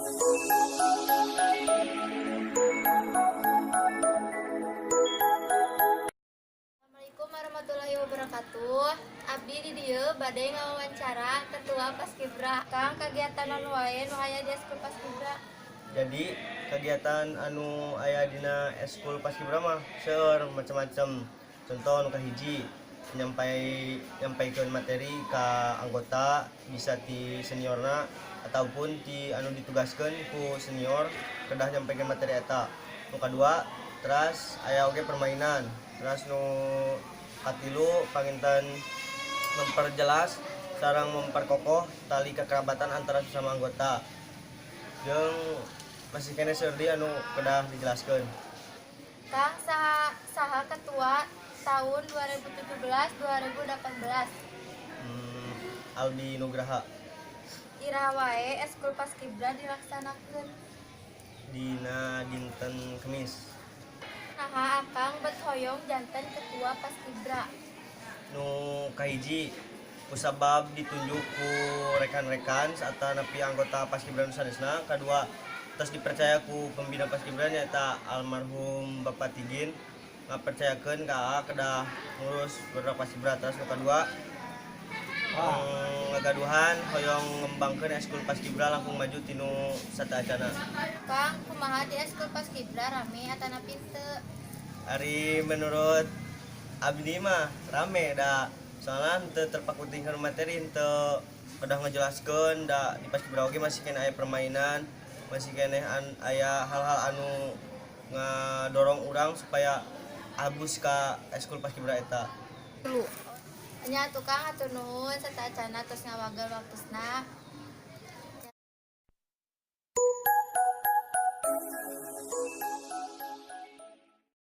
Assalamualaikum warahmatullahi wabarakatuh. Abdi di dieu bade ngawawancara ketua Paskibra. Kang kegiatan anu wae nu aya di Eskul Paskibra. Jadi kegiatan anu aya dina eskul paskibra mah seueur macam-macam. Contoh nu kahiji nyampaikeun materi ka anggota bisa ti seniorna ataupun ti anu ditugaskeun ku senior kedah nyampaikeun materi eta. Nu kadua teras aya oge permainan. Teras nu katilu panginten memperjelas sareng memperkokoh tali kekerabatan antara sesama anggota. Jeung masih kene serdi anu kedah dijelaskeun. Kang saha ketua tahun 2017-2018. Aldi Nugraha Iraha wae Eskul Paskibra dilaksanakeun. dina dinten Kemis. Naha Akang bet hoyong janten ketua Paskibra. Nu kahiji kusabab ditunjuk ku rekan-rekan serta nepi anggota paskibra nu sanesna. Kadua tos dipercaya ku pembina paskibra nyaeta almarhum Bapak Tigin ngapercayakeun ka AA kedah ngurus beberapa paskibra. Terus nu kadua ngagaduhan hoyong ngembangkeun eskul paskibra langkung maju tinu sataacana. Kang kumaha di Eskul Paskibra rame atana pinte? Ari menurut abdi mah rame da soalnya henteu terpakutingkeun materi, henteu kedah ngejelaskeun da di paskibra oge masih kena aya permainan, masih kena aya hal-hal anu ngadorong urang supaya abus ka eskul paskibra eta. Nya tukang atur nuhun sataacana tos ngawagel waktuna.